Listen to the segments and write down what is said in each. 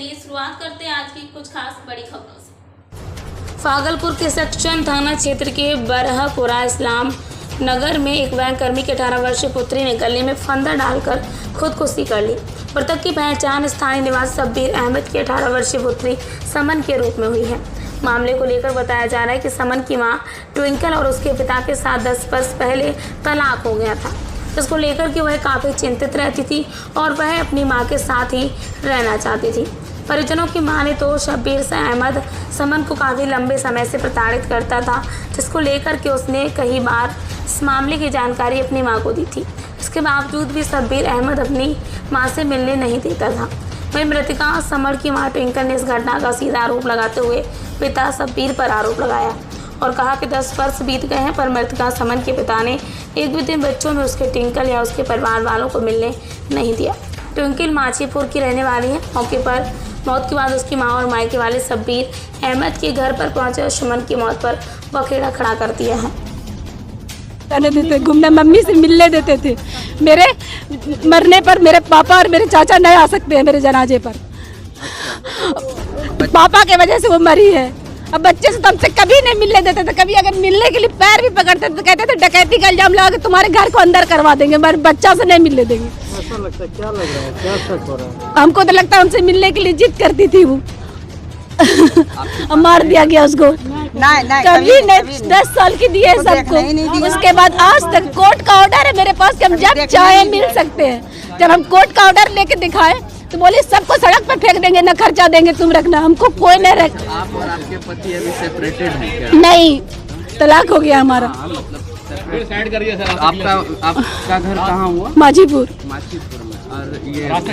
चलिए शुरुआत करते हैं आज की कुछ खास बड़ी खबरों से। भागलपुर के सेक्शन थाना क्षेत्र के बरहपुरा इस्लाम नगर में एक बैंक कर्मी की 18 वर्षीय पुत्री ने गले में फंदा डालकर खुदकुशी कर ली। मृतक की पहचान स्थानीय निवासी शब्बीर अहमद की 18 वर्षीय पुत्री समन के रूप में हुई है। मामले को लेकर बताया जा रहा है कि समन की मां ट्विंकल और उसके पिता के साथ 10 वर्ष पहले तलाक हो गया था, जिसको लेकर कि वह काफ़ी चिंतित रहती थी और वह अपनी मां के साथ ही रहना चाहती थी। परिजनों की माने तो शब्बीर अहमद समन को काफ़ी लंबे समय से प्रताड़ित करता था, जिसको लेकर के उसने कई बार इस मामले की जानकारी अपनी मां को दी थी। इसके बावजूद भी शब्बीर अहमद अपनी मां से मिलने नहीं देता था। वहीं मृतका समन की मां ट्विंकल ने इस घटना का सीधा आरोप लगाते हुए पिता शब्बीर पर आरोप लगाया और कहा कि 10 वर्ष बीत गए हैं पर मृतका समन के पिता ने एक भी दिन बच्चों में उसके ट्विंकल या उसके परिवार वालों को मिलने नहीं दिया। ट्विंकल माचीपुर की रहने वाली है। मौके पर मौत के बाद उसकी मां और मायके वाले शब्बीर अहमद के घर पर पहुंचे और सुमन की मौत पर बखेड़ा खड़ा कर दिया है। देते घूमने मम्मी से मिलने देते थे। मेरे मरने पर मेरे पापा और मेरे चाचा नहीं आ सकते हैं मेरे जनाजे पर। पापा के वजह से वो मरी है। अब बच्चे से तो हमसे कभी नहीं मिलने देते थे। कभी अगर मिलने के लिए पैर भी पकड़ते थे तो कहते थे डकैती का इल्जाम लगा के तुम्हारे घर को अंदर करवा देंगे, हमारे बच्चा से नहीं मिलने देंगे। ऐसा लगता है, क्या लग रहा है, क्या शक हो रहा है? हमको तो लगता है हमसे मिलने के लिए जिद करती थी वो। मार दिया गया उसको। नहीं कभी नहीं 10 साल की दिए सबको। उसके बाद आज तक कोर्ट का ऑर्डर है मेरे पास कि हम जब चाहे मिल सकते हैं। जब हम कोर्ट का ऑर्डर लेके दिखाए तो बोले सबको सड़क पर फेंक देंगे, ना खर्चा देंगे, तुम रखना, हमको कोई नहीं रख। आप और आपके पति अभी सेपरेटेड हैं क्या? नहीं, तलाक हो गया हमारा। आपका घर कहाँ हुआ? माजीपुर माचीपुर में। और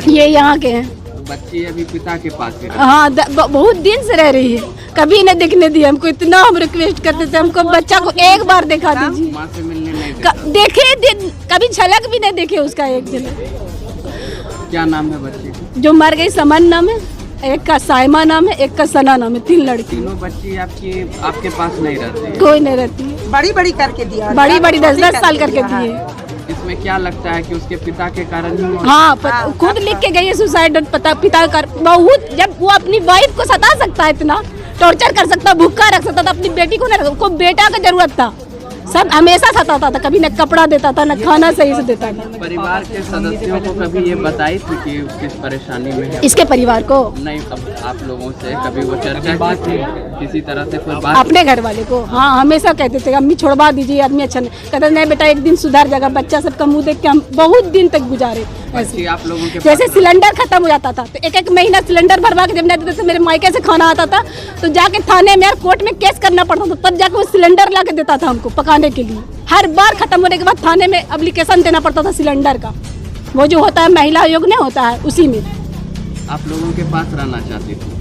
ये यहाँ के हैं। बच्ची अभी पिता के पास ही हाँ, बहुत दिन से रह रही है, कभी नहीं दिखने दिया हमको। इतना हम रिक्वेस्ट करते थे हमको बच्चा को एक बार दिखा दीजिए। माँ से मिलने नहीं देखे दिन कभी झलक भी नहीं देखे उसका एक दिन। क्या नाम है बच्ची का? जो मर गई समन नाम है, एक का साइमा नाम है, एक का सना नाम है। 3 लड़की। तीनों बच्ची आपके पास नहीं रहती है? कोई नहीं रहती है। बड़ी करके दिया, बड़ी 10-10 साल करके दिए। इसमें क्या लगता है कि उसके पिता के कारण ही? हाँ, खुद लिख के गई है सुसाइड नोट। पिता कर बहुत, जब वो अपनी वाइफ को सता सकता है, इतना टॉर्चर कर सकता, भूखा रख सकता था, अपनी बेटी को नहीं रख, उसको बेटा का जरूरत था। सब हमेशा सताता था, कभी न कपड़ा देता था, न खाना सही से देता था। परिवार के सदस्यों को कभी ये बताई थी कि उसकी परेशानी में है? इसके परिवार को नहीं। अब आप लोगों से कभी वो चर्चा की थी किसी तरह से कोई बात? अपने घर वाले को हाँ हमेशा कहते थे अम्मी छोड़वा दीजिए, आदमी अच्छा नहीं। कहते नहीं बेटा, एक दिन सुधर जाएगा। बच्चा सबका मुंह देख के हम बहुत दिन तक गुजारे ऐसे। आप लोगों के जैसे सिलेंडर खत्म हो जाता था तो एक महीना सिलेंडर भरवा के जब नहीं देते थे, मेरे मायके से खाना आता था तो जाके थाने में कोर्ट में केस करना पड़ता था, तब जाके वो सिलेंडर ला के देता था हमको पकाने के लिए। हर बार खत्म होने के बाद थाने में एप्लीकेशन देना पड़ता था सिलेंडर का। वो जो होता है महिला आयोग नहीं होता है, उसी में। आप लोगों के पास रहना चाहती थी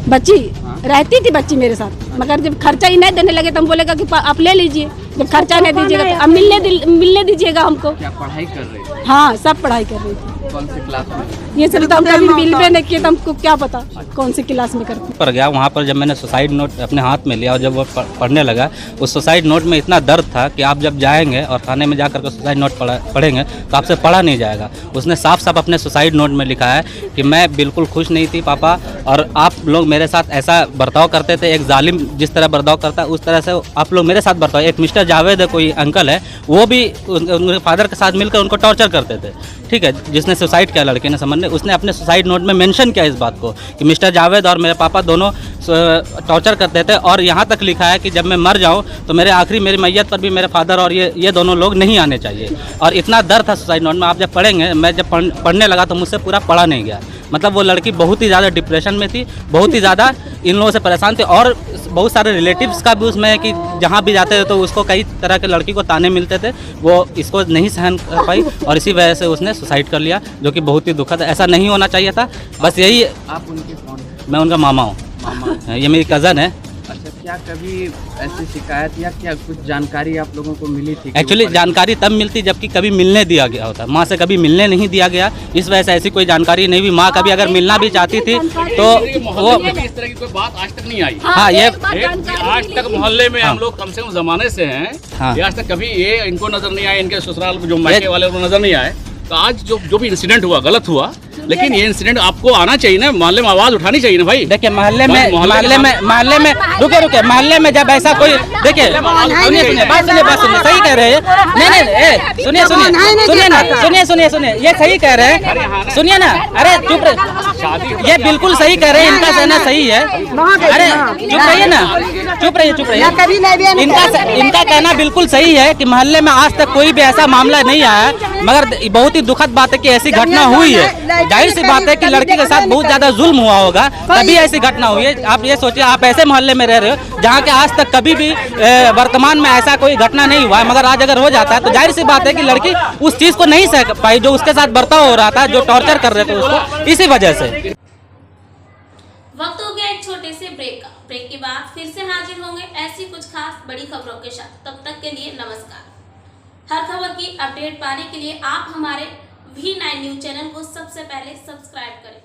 बच्ची? रहती थी बच्ची मेरे साथ, मगर जब खर्चा ही नहीं देने लगे तो हम बोलेगा कि आप ले लीजिए। जब खर्चा नहीं दीजिएगा तो अब मिलने दीजिएगा हमको। क्या पढ़ाई कर रही थी? हाँ, सब पढ़ाई कर रही थी। कौन सी क्लास में? ये सब तो हम कभी मिलवे नहीं किए, तो हमको क्या पता कौन सी क्लास में करते। पर गया वहाँ पर, जब मैंने सुसाइड नोट अपने हाथ में लिया और जब वो पढ़ने लगा, उस सुसाइड नोट में इतना दर्द था कि आप जब जाएंगे और थाने में जाकर के सुसाइड नोट पढ़ेंगे तो आपसे पढ़ा नहीं जाएगा। उसने साफ साफ अपने सुसाइड नोट में लिखा है कि मैं बिल्कुल खुश नहीं थी पापा, और आप लोग मेरे साथ ऐसा बर्ताव करते थे। एक जालिम जिस तरह बर्ताव करता है उस तरह से आप लोग मेरे साथ बर्ताव। एक मिस्टर जावेद है, कोई अंकल है, वो भी उनके फादर के साथ मिलकर उनको टॉर्चर करते थे। ठीक है, जिसने सुसाइड किया लड़के ने, समझ ने, उसने अपने सुसाइड नोट में मेंशन किया इस बात को कि मिस्टर जावेद और मेरे पापा दोनों टॉर्चर करते थे, और यहाँ तक लिखा है कि जब मैं मर जाऊँ तो मेरी मैयत पर भी मेरे फादर और ये दोनों लोग नहीं आने चाहिए। और इतना डर था सुसाइड नोट में। आप जब पढ़ेंगे, मैं जब पढ़ने लगा तो मुझसे पूरा पढ़ा नहीं गया। मतलब वो लड़की बहुत ही ज़्यादा डिप्रेशन में थी, बहुत ही ज़्यादा इन लोगों से परेशान थी, और बहुत सारे रिलेटिव्स का भी उसमें है कि जहाँ भी जाते थे तो उसको कई तरह के लड़की को ताने मिलते थे। वो इसको नहीं सहन कर पाई और इसी वजह से उसने सुसाइड कर लिया, जो कि बहुत ही दुखद है। ऐसा नहीं होना चाहिए था। बस यही। आप उनके कौन? मैं उनका मामा हूँ। मामा? ये मेरी कज़न है। अच्छा, क्या कभी ऐसी शिकायत या क्या कुछ जानकारी आप लोगों को मिली थी? एक्चुअली जानकारी तब मिलती जबकि कभी मिलने दिया गया होता। माँ से कभी मिलने नहीं दिया गया, इस वजह से ऐसी कोई जानकारी नहीं हुई। माँ कभी अगर मिलना भी चाहती थी तो वो इस तरह की कोई बात आज तक नहीं आई। हाँ, ये आज तक मोहल्ले में हम लोग कम से कम जमाने से हैं। हाँ। आज तक कभी ये इनको नजर नहीं आया, इनके ससुराल जो मायके वाले को नजर नहीं आए। तो आज जो भी इंसिडेंट हुआ, गलत हुआ, लेकिन ये इंसिडेंट आपको आना चाहिए ना, मोहल्ले में आवाज उठानी चाहिए ना भाई। देखिए मोहल्ले में रुके मोहल्ले में जब ऐसा कोई देखिए सुनिए बात सुनिए सही कह रहे हैं। नहीं सुनिए ये सही कह रहे हैं, सुनिए ना। अरे चुप रहे, ये बिल्कुल सही कह रहे हैं, इनका कहना सही है। अरे चुप रहिए ना, चुप रहिए। इनका कहना बिल्कुल सही है कि मोहल्ले में आज तक कोई भी ऐसा मामला नहीं आया, मगर बहुत ही दुखद बात है कि ऐसी घटना हुई है। जाहिर सी बात है कि लड़की के साथ बहुत ज्यादा जुल्म हुआ होगा, तभी ऐसी घटना हुई है। आप ये सोचिए, आप ऐसे मोहल्ले में रह रहे हो जहाँ के आज तक कभी भी वर्तमान में ऐसा कोई घटना नहीं हुआ है, मगर आज अगर हो जाता है तो जाहिर सी बात है कि लड़की उस चीज को नहीं सह पाई जो उसके साथ बर्ताव हो रहा था, जो टॉर्चर कर रहे थे उसको, इसी वजह से। वक्त हो गया एक छोटे से ब्रेक का। ब्रेक के बाद फिर से हाजिर होंगे ऐसी कुछ खास बड़ी खबरों के साथ। तब तक के लिए नमस्कार। हर खबर की अपडेट पाने के लिए आप हमारे V9 न्यूज चैनल को सबसे पहले सब्सक्राइब करें।